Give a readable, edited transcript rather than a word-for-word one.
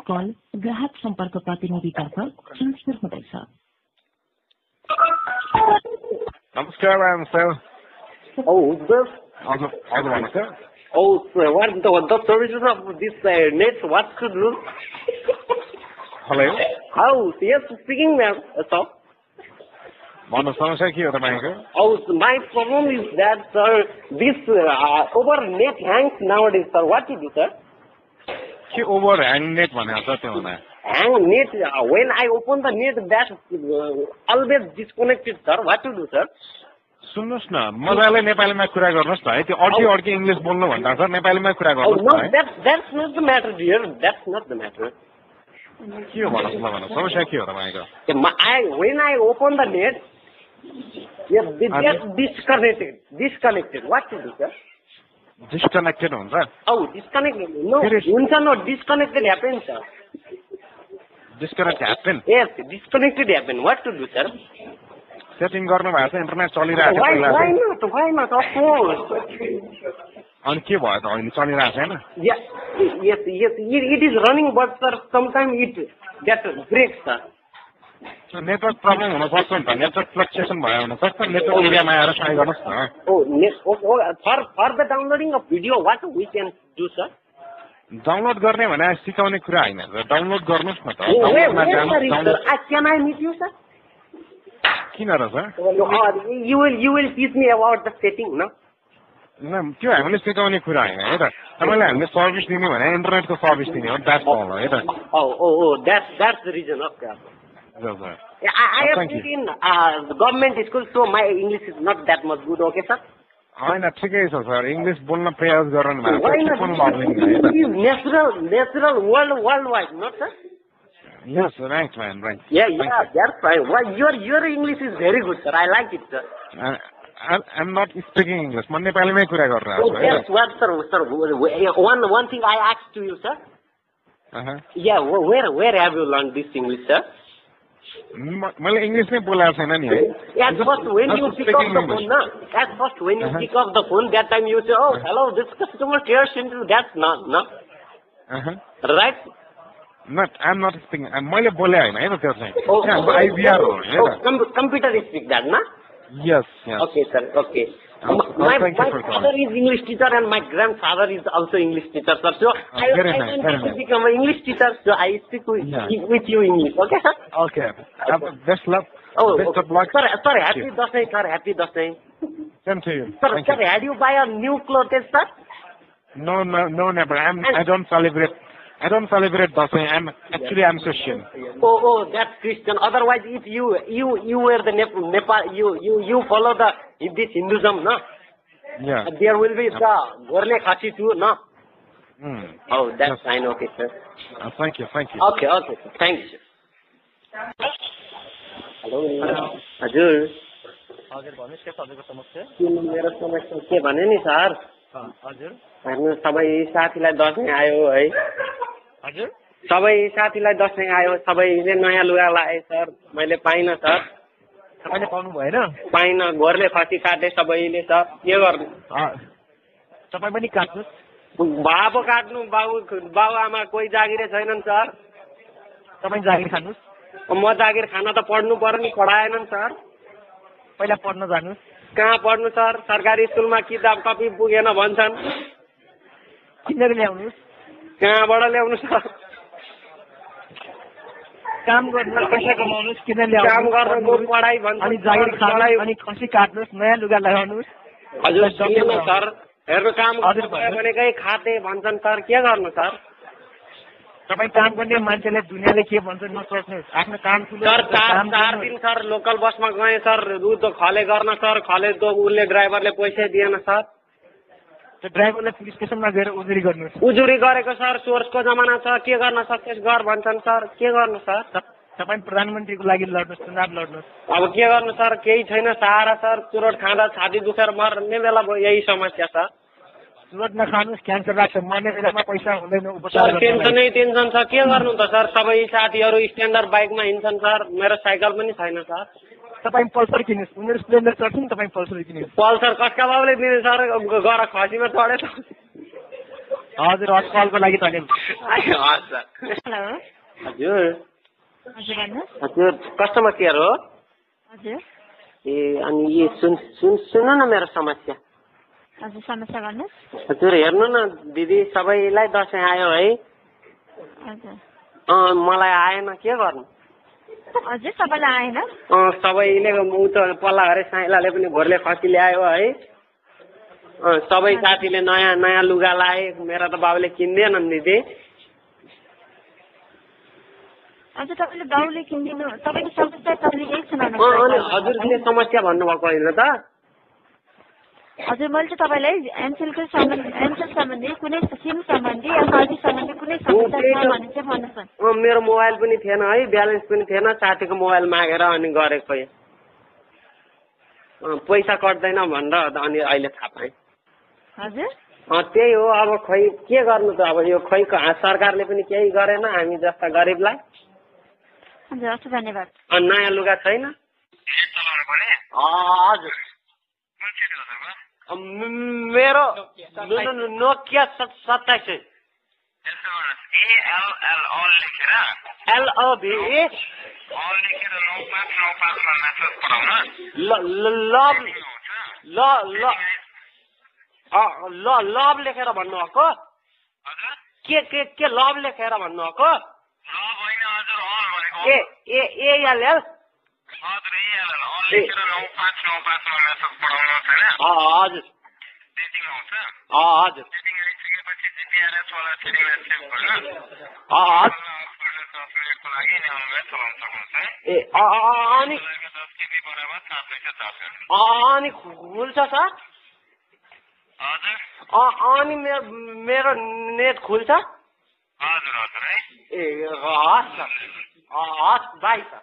Call ग्राहक सम्पर्क प्रतिनिधितर्फ transfer हुँदैछ। नमस्कार सर। हजुर भन्नु sir. What the services of this net? What to do? Hello. Oh, yes, speaking, ma'am. So, भन्नु समस्या के हो तपाईको? oh, my problem is that, sir, this over net hangs nowadays, sir. What to do, sir? के over hang net भनेको छ त्यो हुँदा? Hang net. When I open the net, that always disconnected, sir. What to do, sir? सुन्नुस् न, मजाले नेपालीमा कुरा गर्नुस् न है। त्यो अड्की इंग्लिश बोल्नु भन्दा सर नेपालीमा कुरा गर्नुस् न है। That's not the matter, dear. That's not the matter. के हो भन्नुस् न भन्नु। समस्या के हो तपाईको? When I open the net, yes, they get disconnected. What to do, sir? Disconnected हुन्छ? Oh, disconnected. No, disconnected happens, sir. Disconnect happen? Yes, disconnected happen. What to do, sir? Setting गर्नु भएको छ, इन्टरनेट चलिरहेको छ पहिला। Why not? Of course. अनि के भयो त अहिले चलिरहेको छैन? Yes. It is running, but sir, sometimes it gets breaks, sir. Network problem हुन सक्छ नि त, नेटवर्क फ्लक्चुएसन भयो हुन सक्छ। नेटवर्क एरियामा आएर ट्राई गर्नुस् न। For the downloading of video, what we can do, sir? Download गर्ने भने सिकाउने कुरा हैन, डाउनलोड गर्नुस् न त। Can I meet you, sir? किन र sir? You will teach me about the setting, no? न त्यो हामीले सिकाउने कुरा हैन है त। तपाईले हामीले सर्भिस दिने भने इन्टरनेटको सर्भिस दिने हो, द्याट्स अल है त। Oh, that's the reason. Okay. हजुर। I have been in government school, so my English is not that much good. Okay, sir? हैन ठिकै छ सर, इंग्लिश बोल्न प्रयास गर्नु भएको Why छ। not? कुन लर्निङ है त? It is natural worldwide, not sir? Yes, right man, right. Yeah, that's fine. Why your English is very good, sir. I like it, sir. I'm not speaking English. म नेपालीमै कुरा गरिरहेको छु है। Yes, what, sir? One thing I asked to you, sir. Yeah, where have you learned this English, sir? मैले English नै बोलेको छैन नि है। At first, when you pick up the phone, na? At first, when you pick up the phone, that time you say, "Oh, hello, this customer care center." That's not, no? Right? Not, I'm not speaking. मैले बोले हैन है त त्यो चाहिँ। IVR हो हैन त। Computer speak that, na? Yes. Okay, sir. Okay. My father is English teacher and my grandfather is also English teacher, sir. So I want to become an English teacher, so I speak with you English. Okay, sir? Okay. Best luck. Best of luck. Sir, happy Dasai, sir. Happy Dasai. Same to you. Sir, had you buy a new clothes, sir? No, never. I don't celebrate Dasai. I'm Christian. Oh, that's Christian. Otherwise, if you were the Nepal, you follow this Hinduism, no? Yeah. There will be the Gorne Khasi too, no? Oh, that's fine. Okay, sir. Thank you. Okay, sir. Thank you, sir. Hello. हजुर भन्नुहोस् के तपाईँको समस्या? मेरो समस्या के भने नि सर? हजुर हेर्नु सबै साथीलाई दशैं आयो है। हजुर सबै साथीलाई दशैं आयो, सबैले नयाँ लुगा लाए सर। मैले पाइन सर। तपाईँले पाउनु भएन? पाइन, घरले खसी काटे सबैले सर। के गर्नु? तपाईँ पनि काट्नुहोस्। बाबु काट्नु, बाबु आमा कोही जागिरे छैनन् सर। तपाईँ जागिर खानुहोस्। म जागिर खान त पढ्नु पर्यो नि, पढाएनन् सर। पहिला पढ्न जानुहोस्। कहाँ पढ्नु सर? सरकारी स्कुलमा किताब कपी पुगेन भन्छन्। किनेर ल्याउनुहोस्। कहाँबाट ल्याउनु सर? काम गर्नु, पैसा कमाउनुहोस्, किनेर ल्याउनुहोस्। काम गर्नु, पढाइ भन्छ। अनि जागिर खानुहोस्, अनि खसी काट्नुहोस्, नयाँ लुगा लगाउनुहोस्। हजुर सुन्नु सर, हेर्नु काम भनेकै खाते भन्छन् सर। के गर्नु सर? तपाईँ काम गर्ने मान्छेले दुनियाँले के भन्छ नसोच्नुहोस्, आफ्नो काम ठुलो। सर 4 दिन सर लोकल बसमा गएँ सर, खले गर्न सर। खले त उसले ड्राइभरले पैसा दिएन सर। त्यो ड्राइभरले पुलिस स्टेसनमा गएर उजुरी गर्नुहोस्। उजुरी गरेको सर, सोर्सको जमाना छ। के गर्न सक्छस् गर भन्छन् सर। के गर्नु सर? तपाईँ प्रधानमन्त्रीको लागि लड्नुहोस्, चुनाव लड्नुहोस्। अब के गर्नु सर? केही छैन सहारा सर। चुरोट खाँदा छाती दुखेर मर्ने बेला भयो। यही समस्या छ। चुरोट नखानुहोस्, क्यान्सर लाग्छ। मर्ने बेलामा पैसा हुँदैन उपचार गर्न। टेन्सन छ। के गर्नु त सर? सबै साथीहरू स्ट्यान्डर्ड बाइकमा हिँड्छन् सर। मेरो साइकल पनि छैन सर। तपाईँ पल्सर किन्नुहोस्। उनीहरू स्प्लेन्डर चढ्छन्, तपाईँ पल्सर किन्नुहोस्। पल्सर कसका बाबुले दिने सर? गर खसीमा चढे त हजुर हस् कलको लागि धन्यवाद। हस् सर। हेलो हजुर हजुर भन्नुहोस्। हजुर कस्टमर केयर हो? हजुर ए अनि यो सुन्नु न मेरो समस्या। हजुर समस्या भन्नुहोस्। हजुर हेर्नु न दिदी सबैलाई दसैँ आयो है। हजुर मलाई आएन के गर्नु? हजुर सबैलाई आएन? सबैले उ त पल्ला घरे साइलाले पनि भोरले खसी ल्यायो है। सबै साथीले नयाँ नयाँ लुगा लाए, मेरा त बाबुले किन्दैनन् दिदी। हजुर तपाईँले बाउले किनिदिनु, तपाईँको समस्या तपाईँले यही सुनाउनु। अनि हजुरले समस्या भन्नुभएको होइन त? हजुर मैले चाहिँ तपाईँलाई एमसेलको एमसेल सम्बन्धी कुनै सिम सम्बन्धी या सर्भिस सम्बन्धी कुनै समस्या छ भने चाहिँ भन्नुहोस् न। मेरो मोबाइल पनि थिएन है, ब्यालेन्स पनि थिएन, साथीको मोबाइल मागेर अनि गरेको है। पैसा कट्दैन भनेर अनि अहिले थाहा पाएँ। हजुर त्यही हो, अब खै के गर्नु त, अब यो खै सरकारले पनि केही गरेन हामी जस्ता गरिबलाई। हजुर हस् धन्यवाद। नयाँ लुगा छैन? हजुर मेरो नोकिया 27 लभ लेखेर भन्नुभएको? के लभ लेखेर भन्नुभएको? एएलएल हजुर हजुर अनि खुल्छ सर? अनि मेरो नेट खुल्छ? ए हस् सर, हस् बाई सर।